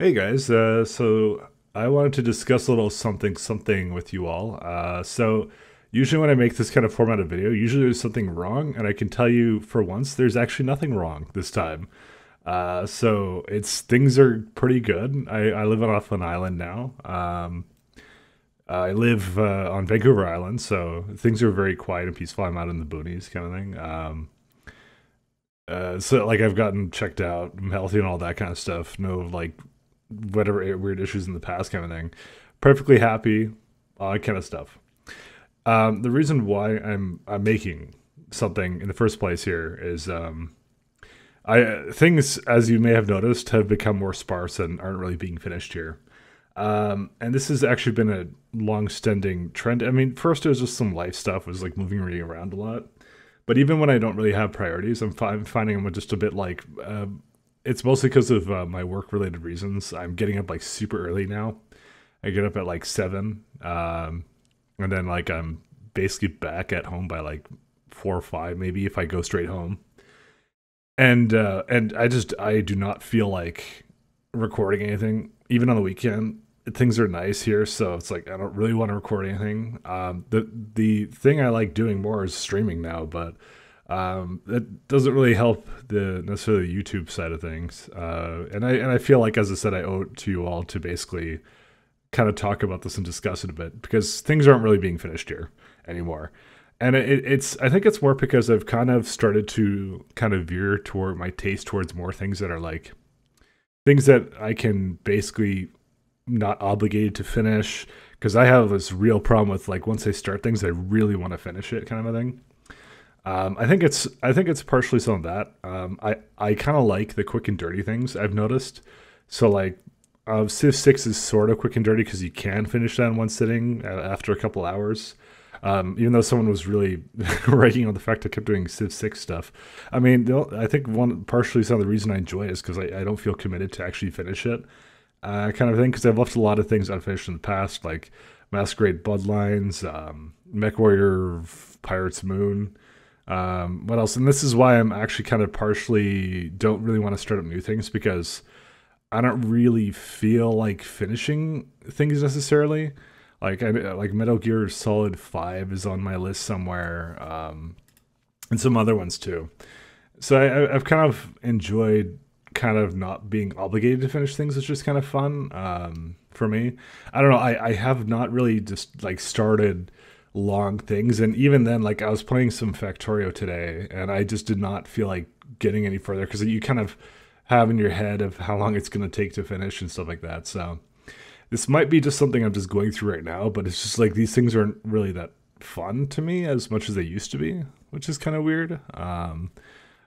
Hey guys, so I wanted to discuss a little something with you all. So usually when I make this kind of format of video, usually there's something wrong, and I can tell you for once there's actually nothing wrong this time. So it's things are pretty good. I live off an island now. I live on Vancouver Island, so things are very quiet and peaceful. I'm out in the boonies, kind of thing. So like I've gotten checked out, I'm healthy and all that kind of stuff. No like whatever weird issues in the past kind of thing. Perfectly happy, all that kind of stuff. The reason why I'm making something in the first place here is I things, as you may have noticed, have become more sparse and aren't really being finished here. And this has actually been a long-standing trend. I mean, first it was just some life stuff, it was like moving really around a lot. But even when I don't really have priorities, I'm finding I'm just a bit like it's mostly because of my work-related reasons. I'm getting up like super early now. I get up at like 7, and then like I'm basically back at home by like 4 or 5, maybe if I go straight home. And I do not feel like recording anything, even on the weekend. Things are nice here, so it's like I don't really want to record anything. The thing I like doing more is streaming now, but that doesn't really help the necessarily the YouTube side of things. And I feel like, as I said, I owe it to you all to basically kind of talk about this and discuss it a bit because things aren't really being finished here anymore. And it's I think it's more because I've kind of started to kind of veer toward my taste towards more things that are like things that I can basically not obligated to finish, because I have this real problem with like once I start things, I really want to finish it, kind of a thing. I think it's partially some of that. I kind of like the quick and dirty things I've noticed. So like Civ 6 is sort of quick and dirty because you can finish that in one sitting after a couple hours. Even though someone was really ragging on the fact I kept doing Civ 6 stuff. I mean, I think one partially some of the reason I enjoy it is because I don't feel committed to actually finish it, kind of thing. Because I've left a lot of things unfinished in the past, like Masquerade Bloodlines, MechWarrior Pirates Moon. What else? And this is why I'm actually kind of partially don't really want to start up new things because I don't really feel like finishing things necessarily. Like Metal Gear Solid 5 is on my list somewhere, and some other ones too. So I've kind of enjoyed kind of not being obligated to finish things. It's just kind of fun for me. I don't know. I have not really just like started long things, and even then, like I was playing some Factorio today, and I just did not feel like getting any further because you kind of have in your head of how long it's going to take to finish and stuff like that. So this might be just something I'm just going through right now, but it's just like these things aren't really that fun to me as much as they used to be, which is kind of weird. I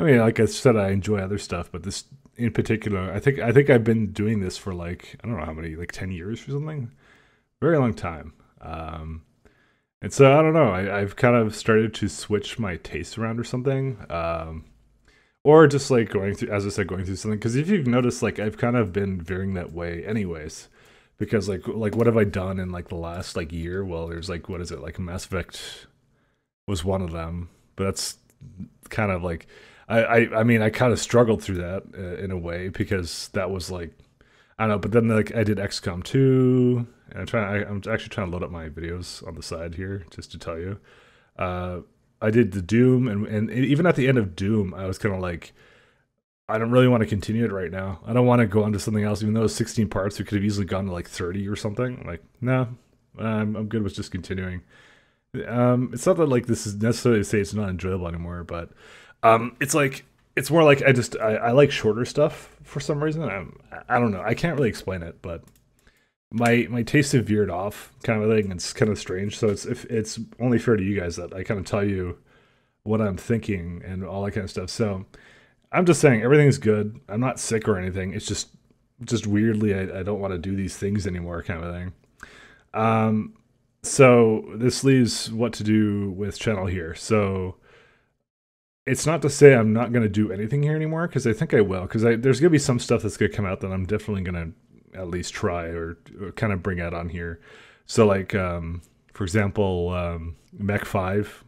mean, like I said, I enjoy other stuff, but this in particular, I think I've been doing this for like I don't know how many, like 10 years or something, very long time. And so I don't know. I've kind of started to switch my taste around or something, or just like going through, as I said, going through something. Because if you've noticed, like I've kind of been veering that way, anyways. Because like what have I done in like the last like year? Well, there's like what is it, like Mass Effect was one of them, but that's kind of like I mean I kind of struggled through that in a way because that was like I don't know. But then like I did XCOM 2, and I'm actually trying to load up my videos on the side here just to tell you. Uh, I did the Doom, and even at the end of Doom, I was kind of like, I don't really want to continue it right now. I don't want to go on to something else, even though it's 16 parts. We could have easily gone to like 30 or something. Like, no, I'm good with just continuing. It's not that like this is necessarily to say it's not enjoyable anymore, but it's like it's more like I like shorter stuff for some reason. I don't know. I can't really explain it, but my taste have veered off, kind of a thing. It's kind of strange. So it's if it's only fair to you guys that I kind of tell you what I'm thinking and all that kind of stuff. So I'm just saying everything's good. I'm not sick or anything. It's just weirdly I don't want to do these things anymore, kind of thing. Um, so this leaves what to do with channel here. So it's not to say I'm not going to do anything here anymore because I think I will, because there's going to be some stuff that's going to come out that I'm definitely going to at least try or kind of bring out on here. So like for example, Mech 5,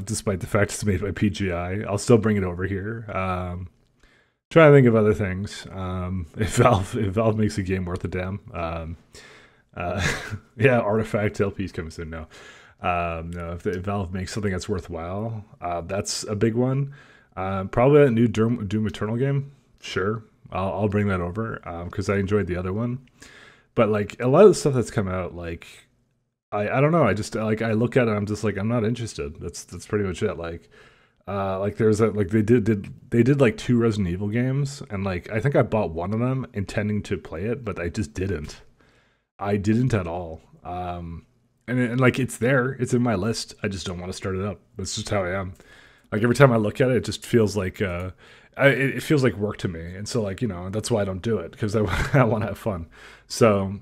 despite the fact it's made by PGI, I'll still bring it over here. Trying to think of other things. If Valve makes a game worth a damn. Uh, yeah, Artifact LP's coming soon. No, no. If Valve makes something that's worthwhile, that's a big one. Probably that new Doom Eternal game. Sure, I'll bring that over because I enjoyed the other one. But like a lot of the stuff that's come out, like I don't know. I just like I look at it, I'm just like I'm not interested. That's pretty much it. Like there's a like they did like two Resident Evil games, and like I think I bought one of them intending to play it, but I just didn't. I didn't at all. And like it's there, it's in my list. I just don't want to start it up. That's just how I am. Like every time I look at it, it just feels like it feels like work to me, and so like that's why I don't do it because I I want to have fun. So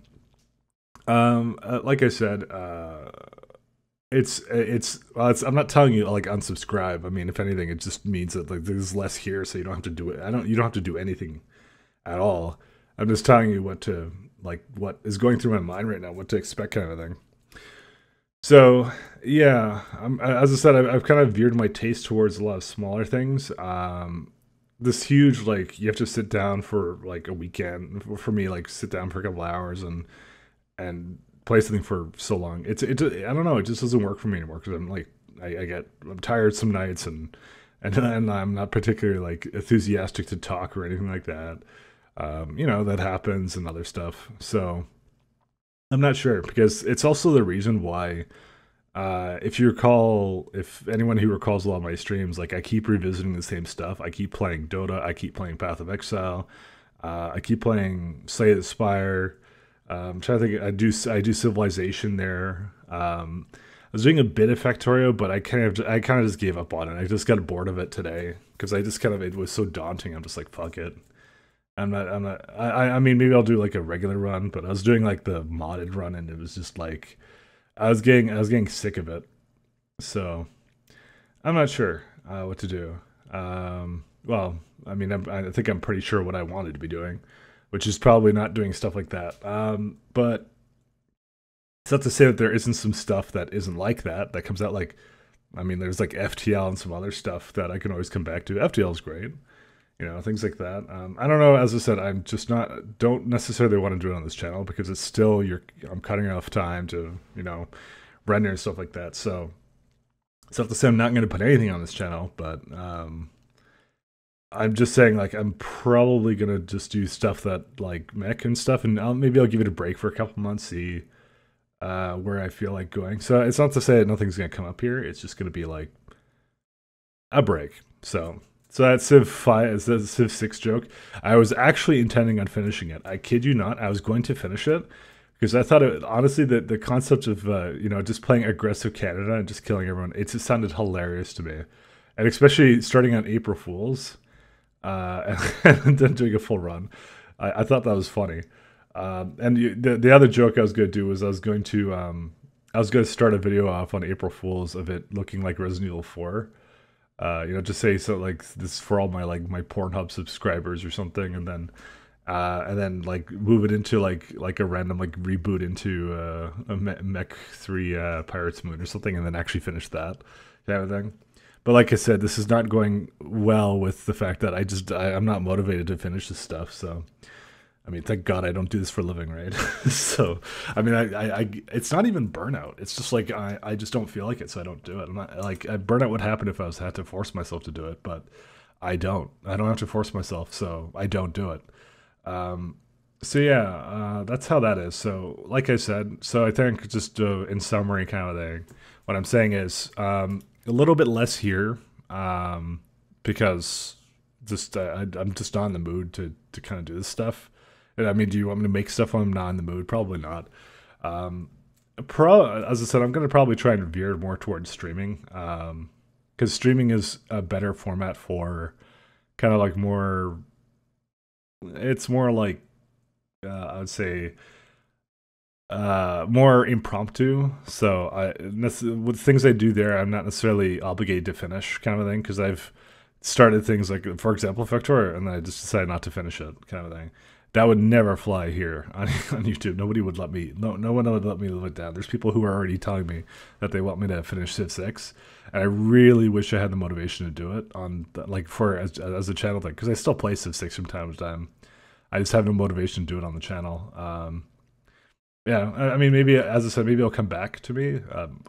like I said, it's I'm not telling you like unsubscribe. I mean, if anything, it just means that like there's less here, so you don't have to do it. You don't have to do anything at all. I'm just telling you what is going through my mind right now, what to expect, kind of thing. So yeah, as I said, I've kind of veered my taste towards a lot of smaller things. This huge like you have to sit down for like a weekend for me, like sit down for a couple hours and play something for so long. I don't know, it just doesn't work for me anymore because I'm like I'm tired some nights and I'm not particularly like enthusiastic to talk or anything like that. That happens and other stuff. So I'm not sure because it's also the reason why. If anyone who recalls a lot of my streams, like I keep revisiting the same stuff. I keep playing Dota. I keep playing Path of Exile. I keep playing Slay the Spire. I'm trying to think. I do Civilization there. I was doing a bit of Factorio, but I kind of just gave up on it. I just got bored of it today because I just kind of it was so daunting. I'm just like fuck it. I'm not. I mean maybe I'll do like a regular run, but I was doing like the modded run, and it was just like I was getting sick of it. So I'm not sure what to do. Well, I mean, I think I'm pretty sure what I wanted to be doing, which is probably not doing stuff like that. But it's not to say that there isn't some stuff that isn't like that comes out. Like, I mean, there's like FTL and some other stuff that I can always come back to. FTL is great, things like that. I don't know. As I said, I'm just don't necessarily want to do it on this channel because it's still I'm cutting off time to render and stuff like that. So it's not to say I'm not going to put anything on this channel, but I'm just saying like I'm probably gonna just do stuff that like mech and stuff, and maybe I'll give it a break for a couple months, see where I feel like going. So it's not to say that nothing's gonna come up here. It's just gonna be like a break. So that Civ 5 is the Civ 6 joke. I was actually intending on finishing it. I kid you not. I was going to finish it because I thought honestly that the concept of just playing aggressive Canada and just killing everyone, it just sounded hilarious to me, and especially starting on April Fools and then doing a full run. I thought that was funny. And the other joke I was going to do was I was going to start a video off on April Fools of it looking like Resident Evil 4. Just say so like this for all my Pornhub subscribers or something, and then like move it into like a random like reboot into a Mech 3 Pirates Moon or something, and then actually finish that kind of thing. But like I said, this is not going well with the fact that I'm not motivated to finish this stuff. So, I mean, thank God I don't do this for a living, right? So, I mean, it's not even burnout. It's just like I just don't feel like it, so I don't do it. I'm not like burnout would happen if had to force myself to do it, but I don't. I don't have to force myself, so I don't do it. So yeah, that's how that is. So, like I said, so I think just in summary, kind of thing, what I'm saying is. A little bit less here because just I'm just not in the mood to kind of do this stuff. And I mean, do you want me to make stuff when I'm not in the mood? Probably not. As I said, I'm going to probably try and veer more towards streaming because streaming is a better format for kind of like more. It's more like I would say. More impromptu. So with things I do there, I'm not necessarily obligated to finish, kind of thing, because I've started things like, for example, Factorio, and then I just decided not to finish it, kind of thing. That would never fly here on, on YouTube. Nobody would let me. No one would let me live it down. There's people who are already telling me that they want me to finish Civ 6, and I really wish I had the motivation to do it on like for as a channel thing, because I still play Civ 6 from time to time. I just have no motivation to do it on the channel. Yeah, I mean, maybe as I said, maybe it'll come back to me.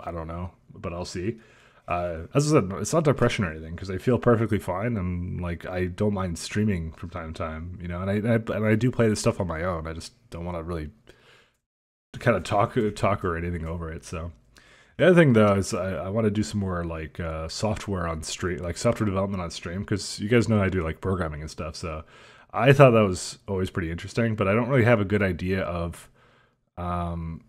I don't know, but I'll see. As I said, it's not depression or anything because I feel perfectly fine and like I don't mind streaming from time to time, you know. And I do play this stuff on my own. I just don't want to really kind of talk or anything over it. So the other thing though is I want to do some more like software on stream, like software development on stream, because you guys know I do like programming and stuff. So I thought that was always pretty interesting, but I don't really have a good idea of um,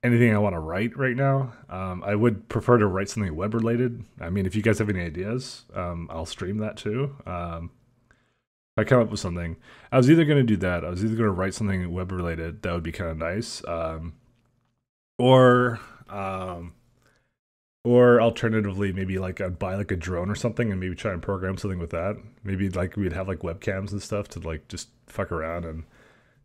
anything I want to write right now. I would prefer to write something web related. I mean, if you guys have any ideas, I'll stream that too. If I come up with something, I was either going to do that. I was either going to write something web related that would be kind of nice, or um, or alternatively, maybe like I'd buy like a drone or something and maybe try and program something with that. Maybe like we'd have like webcams and stuff to like just fuck around and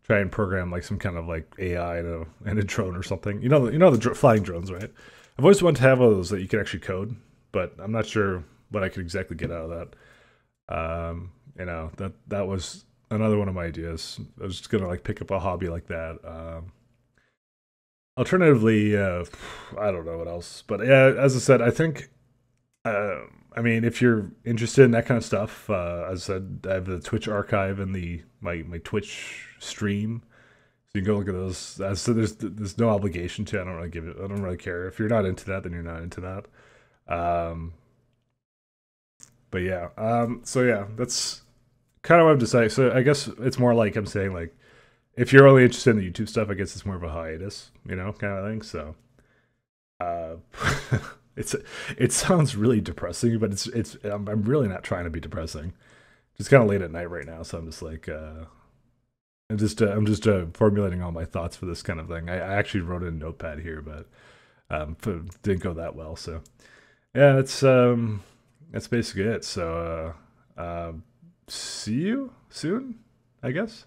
try and program like some kind of like AI and a drone or something. You know the flying drones, right? I've always wanted to have one of those that you can actually code, but I'm not sure what I could exactly get out of that. You know, that was another one of my ideas. I was just gonna like pick up a hobby like that. Alternatively, I don't know what else, but yeah, as I said, I think. Uh, I mean, if you're interested in that kind of stuff, as I said, I have the Twitch archive and the my Twitch stream, so you can go look at those. So there's no obligation to. I don't really give it. I don't really care if you're not into that, then you're not into that. Um, but yeah, so yeah, that's kind of what I'm deciding. So I guess it's more like I'm saying like if you're only interested in the YouTube stuff, I guess it's more of a hiatus, you know, kind of thing. So uh, it's it sounds really depressing, but I'm really not trying to be depressing. Just kind of late at night right now, so I'm just like I'm just formulating all my thoughts for this kind of thing. I actually wrote it in a notepad here, but didn't go that well. So yeah, that's basically it. So see you soon, I guess.